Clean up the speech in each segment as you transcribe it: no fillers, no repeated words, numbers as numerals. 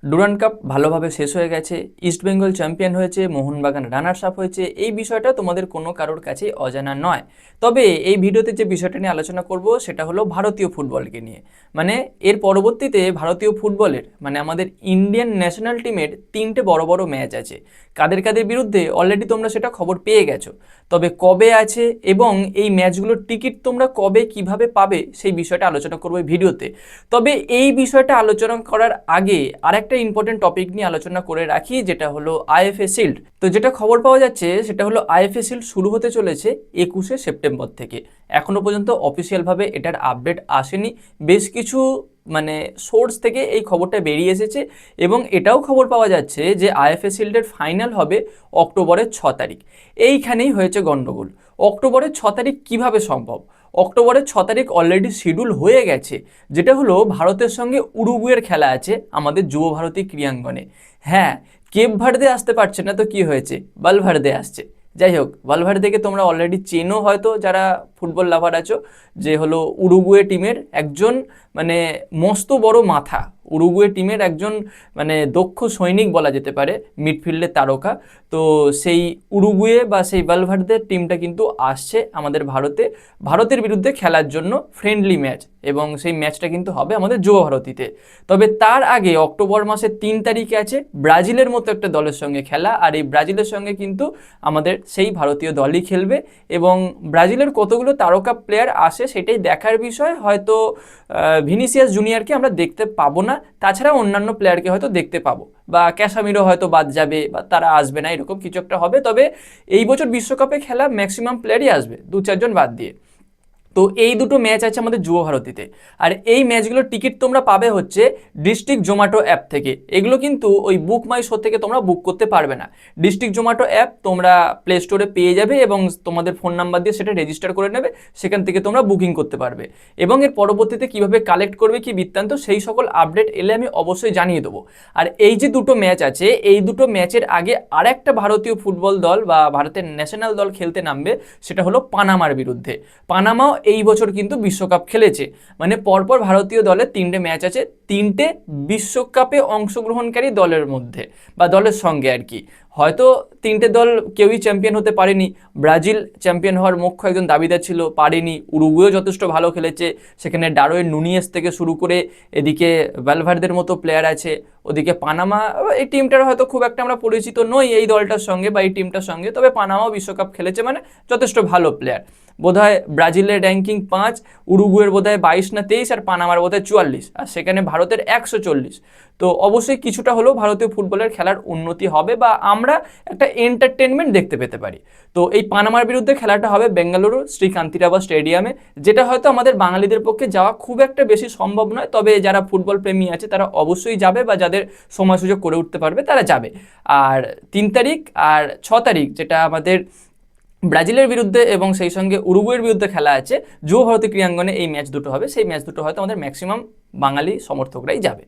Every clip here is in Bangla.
ডুরান্ড কাপ ভালোভাবে শেষ হয়ে গেছে, ইস্টবেঙ্গল চ্যাম্পিয়ন হয়েছে, মোহনবাগান রানার্স আপ হয়েছে। এই বিষয়টা তোমাদের কোনো কারোর কাছেই অজানা নয়। তবে এই ভিডিওতে যে বিষয়টা নিয়ে আলোচনা করব সেটা হলো ভারতীয় ফুটবলকে নিয়ে। মানে এর পরবর্তীতে ভারতীয় ফুটবলের মানে আমাদের ইন্ডিয়ান ন্যাশনাল টিমের তিনটে বড় বড় ম্যাচ আছে। কাদের কাদের বিরুদ্ধে অলরেডি তোমরা সেটা খবর পেয়ে গেছো। তবে কবে আছে এবং এই ম্যাচগুলোর টিকিট তোমরা কবে কিভাবে পাবে সেই বিষয়টা আলোচনা করবো এই ভিডিওতে। তবে এই বিষয়টা আলোচনা করার আগে আরেকটা ইম্পর্টেন্ট টপিক নিয়ে আলোচনা করে রাখি, যেটা হলো আইএফএ শিল্ড। তো যেটা খবর পাওয়া যাচ্ছে সেটা হলো আইএফএ শিল্ড শুরু হতে চলেছে 21শে সেপ্টেম্বর থেকে। এখনো পর্যন্ত অফিসিয়ালভাবে এটার আপডেট আসেনি। বেশ কিছু মানে সোর্স থেকে এই খবরটা বেরিয়ে এসেছে এবং এটাও খবর পাওয়া যাচ্ছে যে আইএফএ শিল্ডের ফাইনাল হবে অক্টোবরের 6 তারিখ। এইখানেই হয়েছে গন্ডগোল। অক্টোবরের 6 তারিখ কিভাবে সম্ভব? অক্টোবরের 6 তারিখ অলরেডি শিডিউল হয়ে গেছে, যেটা হলো ভারতের সঙ্গে উরুগুয়ের খেলা আছে আমাদের যুব ভারতী ক্রীড়াঙ্গনে। হ্যাঁ, কেপ ভার্দে আসতে পারছে না তো কি হয়েছে, ভালভার্দে আসছে। যাই হোক, ভালভার্দেকে তোমরা অলরেডি চেনো হয়তো যারা ফুটবল লাভার আছো, যে হলো উরুগুয়ে টিমের একজন মানে মস্ত বড় মাথা, উরুগুয়ে টিমের একজন মানে দক্ষ সৈনিক বলা যেতে পারে, মিডফিল্ডের তারকা। তো সেই উরুগুয়ে বা সেই ভালভার্দের টিমটা কিন্তু আসছে আমাদের ভারতের বিরুদ্ধে খেলার জন্য ফ্রেন্ডলি ম্যাচ, এবং সেই ম্যাচটা কিন্তু হবে আমাদের যুব ভারতীতে। তবে তার আগে অক্টোবর মাসের 3 তারিখে আছে ব্রাজিলের মতো একটা দলের সঙ্গে খেলা, আর এই ব্রাজিলের সঙ্গে কিন্তু আমাদের সেই ভারতীয় দলই খেলবে। এবং ব্রাজিলের কতগুলো তারকা প্লেয়ার আসে সেটাই দেখার বিষয়। হয়তো ভিনিসিয়াস জুনিয়রকে আমরা দেখতে পাবো না, তাছাড়া অন্যান্য প্লেয়ারকে হয়তো দেখতে পাবো, বা ক্যাসামিরো হয়তো বাদ যাবে বা তারা আসবে না, এরকম কিছু একটা হবে। তবে এই বছর বিশ্বকাপে খেলা ম্যাক্সিমাম প্লেয়ারই আসবে, 2-4 জন বাদ দিয়ে। তো এই দুটো ম্যাচ আছে আমাদের যুব ভারতীতে, আর এই ম্যাচগুলোর টিকিট তোমরা পাবে হচ্ছে ডিস্ট্রিক্ট জোম্যাটো অ্যাপ থেকে। এগুলো কিন্তু ওই বুক মাই শো থেকে তোমরা বুক করতে পারবে না। ডিস্ট্রিক্ট জোম্যাটো অ্যাপ তোমরা প্লে স্টোরে পেয়ে যাবে এবং তোমাদের ফোন নাম্বার দিয়ে সেটা রেজিস্টার করে নেবে, সেখান থেকে তোমরা বুকিং করতে পারবে। এবং এর পরবর্তীতে কিভাবে কালেক্ট করবে কি বৃত্তান্ত সেই সকল আপডেট এলে আমি অবশ্যই জানিয়ে দেবো। আর এই যে দুটো ম্যাচ আছে, এই দুটো ম্যাচের আগে আরেকটা ভারতীয় ফুটবল দল বা ভারতের ন্যাশনাল দল খেলতে নামবে, সেটা হলো পানামার বিরুদ্ধে। পানামাও এই বছর কিন্তু বিশ্বকাপ খেলেছে। মানে পরপর ভারতীয় দলের 3টে ম্যাচ আছে, 3টে বিশ্বকাপে অংশগ্রহণকারী দলের মধ্যে বা দলের সঙ্গে আর কি। হয়তো 3টে দল কেউই চ্যাম্পিয়ন হতে পারেনি। ব্রাজিল চ্যাম্পিয়ন হওয়ার মুখ্য একজন দাবিদার ছিল, পারেনি। উরুগুয়েও যথেষ্ট ভালো খেলেছে, সেখানে ডারউইন নুনিয়েস থেকে শুরু করে এদিকে ভালভার্দের মতো প্লেয়ার আছে। ওদিকে পানামা, এই টিমটার হয়তো খুব একটা আমরা পরিচিত নই এই দলটার সঙ্গে বা এই টিমটার সঙ্গে, তবে পানামাও বিশ্বকাপ খেলেছে, মানে যথেষ্ট ভালো প্লেয়ার। বোধহয় ব্রাজিলের র্যাঙ্কিং 5, উরুগুয়ের বোধহয় 22 না 23, আর পানামার বোধহয় 44, আর সেখানে ভারতের 140। তো অবশ্যই কিছুটা হলেও ভারতীয় ফুটবলের খেলার উন্নতি হবে বা আমরা একটা এন্টারটেনমেন্ট দেখতে পেতে পারি। তো এই পানামার বিরুদ্ধে খেলাটা হবে বেঙ্গালুরু শ্রীকান্তিরাবা স্টেডিয়ামে, যেটা হয়তো আমাদের বাঙালিদের পক্ষে যাওয়া খুব একটা বেশি সম্ভব নয়, তবে যারা ফুটবল প্রেমী আছে তারা অবশ্যই যাবে, বা যাদের সময় সুযোগ করে উঠতে পারবে তারা যাবে। আর 3 তারিখ আর 6 তারিখ যেটা আমাদের ব্রাজিলের বিরুদ্ধে এবং সেই সঙ্গে উরুগুয়ের বিরুদ্ধে খেলা আছে যুব ভারতী ক্রীড়াঙ্গনে, এই ম্যাচ দুটো হবে। সেই ম্যাচ দুটো হয়তো আমাদের ম্যাক্সিমাম বাঙালি সমর্থকরাই যাবে।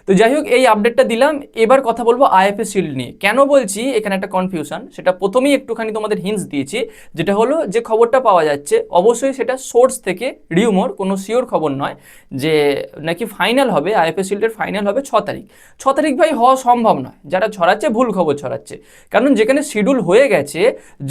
তো যাই হোক, এই আপডেটটা দিলাম। এবার কথা বলবো আইএফএ শিল্ড নিয়ে। কেন বলছি এখানে একটা কনফিউশন, সেটা প্রথমেই একটুখানি তোমাদের হিন্টস দিয়েছি। যেটা হলো যে খবরটা পাওয়া যাচ্ছে অবশ্যই সেটা সোর্স থেকে, রিউমর, কোনো শিওর খবর নয়, যে নাকি ফাইনাল হবে, আইএফএ শিল্ডের ফাইনাল হবে 6 তারিখ। 6 তারিখ ভাই হওয়া সম্ভব নয়, যারা ছড়াচ্ছে ভুল খবর ছড়াচ্ছে। কারণ যেখানে শিডিউল হয়ে গেছে,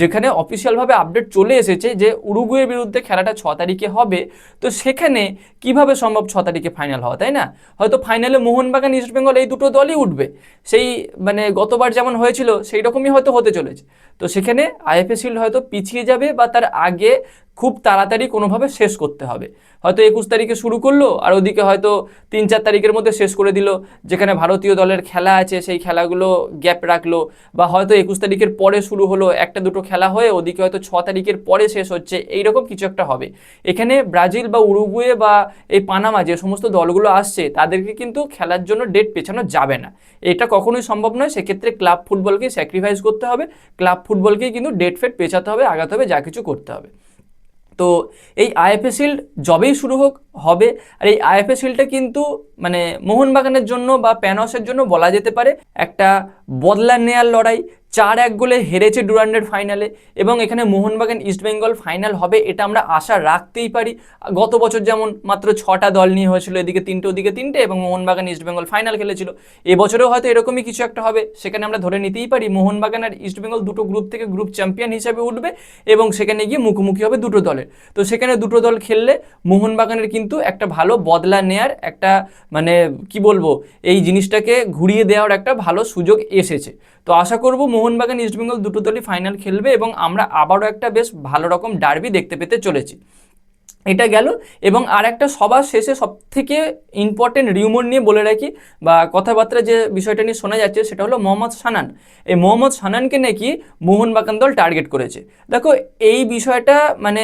যেখানে অফিসিয়ালভাবে আপডেট চলে এসেছে যে উরুগুয়ের বিরুদ্ধে খেলাটা 6 তারিখে হবে, তো সেখানে কিভাবে সম্ভব 6 তারিখে ফাইনাল হওয়া, তাই না? হয়তো ফাইনালে মোহনবাগান ইস্টবেঙ্গল এই দুটো দলই উঠবে, সেই মানে গতবার যেমন হয়েছিল সেই রকমই হয়তো হতে চলেছে। তো সেখানে আইএফএ শিল্ড হয়তো পিছিয়ে যাবে বা তার আগে খুব তাড়াতাড়ি কোনোভাবে শেষ করতে হবে। হয়তো 21 তারিখে শুরু করলো আর ওদিকে হয়তো 3-4 তারিখের মধ্যে শেষ করে দিল, যেখানে ভারতীয় দলের খেলা আছে সেই খেলাগুলো গ্যাপ রাখলো। বা হয়তো 21 তারিখের পরে শুরু হলো, একটা দুটো খেলা হয়ে ওদিকে হয়তো 6 তারিখের পরে শেষ হচ্ছে, এইরকম কিছু একটা হবে। এখানে ব্রাজিল বা উরুগুয়ে বা এই পানামা যে সমস্ত দলগুলো আসছে তাদেরকে কিন্তু খেলার জন্য ডেট পেছানো যাবে না, এটা কখনোই সম্ভব নয়। সেক্ষেত্রে ক্লাব ফুটবলকেই স্যাক্রিফাইস করতে হবে, ক্লাব ফুটবলকেই কিন্তু ডেট ফেট পেছাতে হবে, আগাতে হবে, যা কিছু করতে হবে। তো এই আইএফএ শিল্ড যবেই শুরু হবে, আর এই আইএফএ শিল্ডটা কিন্তু মানে মোহনবাগানের জন্য বা প্যানসের জন্য বলা যেতে পারে একটা বদলা নেয়ার লড়াই, 4-1 গোলে হেরেছে ডুরান্ডের ফাইনালে, এবং এখানে মোহনবাগান ইস্টবেঙ্গল ফাইনাল হবে এটা আমরা আশা রাখতেই পারি। গত বছর যেমন মাত্র 6টা দল নিয়ে হয়েছিল, এদিকে 3টে ওদিকে 3টে, এবং মোহনবাগান ইস্টবেঙ্গল ফাইনাল খেলেছিল। এবছরেও হয়তো এরকমই কিছু একটা হবে, সেখানে আমরা ধরে নিতেই পারি মোহনবাগান আর ইস্টবেঙ্গল দুটো গ্রুপ থেকে গ্রুপ চ্যাম্পিয়ন হিসেবে উঠবে, এবং সেখানে গিয়ে মুখোমুখি হবে দুটো দলের। তো সেখানে দুটো দল খেললে মোহনবাগানের কিন্তু একটা ভালো বদলা নেয়ার একটা, মানে কি বলবো, এই জিনিসটাকে ঘুরিয়ে দেওয়ার একটা ভালো সুযোগ এসেছে। তো আশা করব মোহনবাগান ইস্টবেঙ্গল দুটো দলই ফাইনাল খেলবে, এবং আমরা আবারও একটা বেশ ভালো রকম ডার্বি দেখতে পেতে চলেছি। এটা গেল। এবং আর একটা সবার শেষে সব থেকে ইম্পর্টেন্ট রিউমর নিয়ে বলে রাখি, বা কথাবার্তা যে বিষয়টা নিয়ে শোনা যাচ্ছে সেটা হলো মোহাম্মদ সানান। এই মোহাম্মদ সানানকে নাকি মোহনবাগান দল টার্গেট করেছে। দেখো, এই বিষয়টা মানে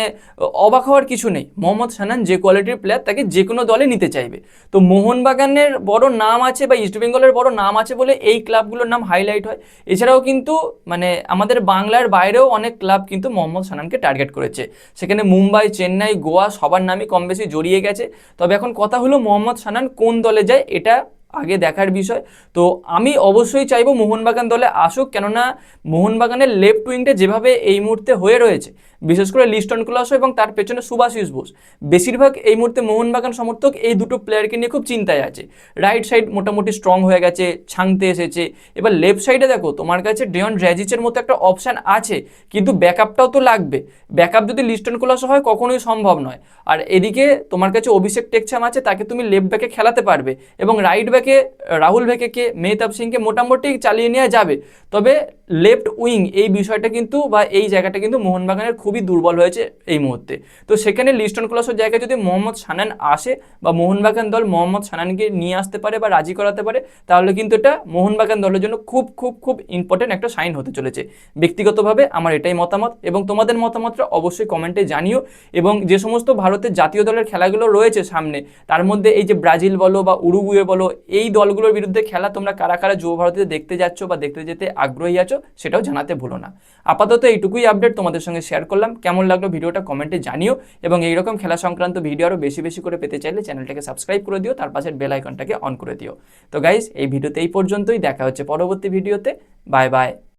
অবাক হওয়ার কিছু নেই। মোহাম্মদ সানান যে কোয়ালিটির প্লেয়ার, তাকে যে কোনো দলে নিতে চাইবে। তো মোহনবাগানের বড় নাম আছে বা ইস্টবেঙ্গলের বড় নাম আছে বলে এই ক্লাবগুলোর নাম হাইলাইট হয়। এছাড়াও কিন্তু মানে আমাদের বাংলার বাইরেও অনেক ক্লাব কিন্তু মোহাম্মদ সানানকে টার্গেট করেছে। সেখানে মুম্বাই, চেন্নাই, গোয়া সবার নামই কম বেশি জড়িয়ে গেছে। তবে এখন কথা হলো মোহাম্মদ সানান কোন দলে যায়, এটা আগে দেখার বিষয়। তো আমি অবশ্যই চাইবো মোহনবাগান দলে আসুক, কেননা মোহনবাগানের লেফট উইংটা যেভাবে এই মুহূর্তে হয়ে রয়েছে, বিশেষ করে লিস্টন কুলাসো এবং তার পেছনে সুভাশিস বোস, বেশিরভাগ এই মুহূর্তে মোহনবাগান সমর্থক এই দুটো প্লেয়ারকে নিয়ে খুব চিন্তায় আছে। রাইট সাইড মোটামুটি স্ট্রং হয়ে গেছে, ছাংতে এসেছে। এবার লেফট সাইডে দেখো, তোমার কাছে ডেয়ন ড্র্যাজিচের মতো একটা অপশান আছে, কিন্তু ব্যাকআপটাও তো লাগবে। ব্যাকআপ যদি লিস্টন কুলাসো হয় কখনোই সম্ভব নয়। আর এদিকে তোমার কাছে অভিষেক টেকচাম আছে, তাকে তুমি লেফট ব্যাকে খেলাতে পারবে, এবং রাইট ব্যাকে রাহুল ভেকেকে, মেহতাব সিংকে মোটামুটি চালিয়ে নেওয়া যাবে। তবে লেফট উইং এই বিষয়টা কিন্তু বা এই জায়গাটা কিন্তু মোহনবাগানের খুবই দুর্বল হয়েছে এই মুহূর্তে। তো সেখানে লিস্টন কুলাসের জায়গায় যদি মোহাম্মদ সানান আসে, বা মোহনবাগান দল মোহাম্মদ সানানকে নিয়ে আসতে পারে বা রাজি করাতে পারে, তাহলে কিন্তু এটা মোহনবাগান দলের জন্য খুব খুব খুব ইম্পর্টেন্ট একটা সাইন হতে চলেছে। ব্যক্তিগতভাবে আমার এটাই মতামত, এবং তোমাদের মতামতটা অবশ্যই কমেন্টে জানিও। এবং যে সমস্ত ভারতের জাতীয় দলের খেলাগুলো রয়েছে সামনে, তার মধ্যে এই যে ব্রাজিল বলো বা উরুগুয়ে বলো, এই দলগুলোর বিরুদ্ধে খেলা তোমরা কারা কারা যুব ভারতীতে দেখতে যাচ্ছ বা দেখতে যেতে আগ্রহী আছো, সেটাও জানাতে ভুলো না। আপাতত এইটুকুই আপডেট তোমাদের সঙ্গে শেয়ার করলাম। কেমন লাগলো ভিডিওটা কমেন্টে জানিও, এবং এইরকম খেলা সংক্রান্ত ভিডিও আরও বেশি বেশি করে পেতে চাইলে চ্যানেলটাকে সাবস্ক্রাইব করে দিও, তার পাশের বেল আইকনটাকে অন করে দিও। তো গাইস, এই ভিডিওতে এই পর্যন্তই। দেখা হচ্ছে পরবর্তী ভিডিওতে। Bye bye.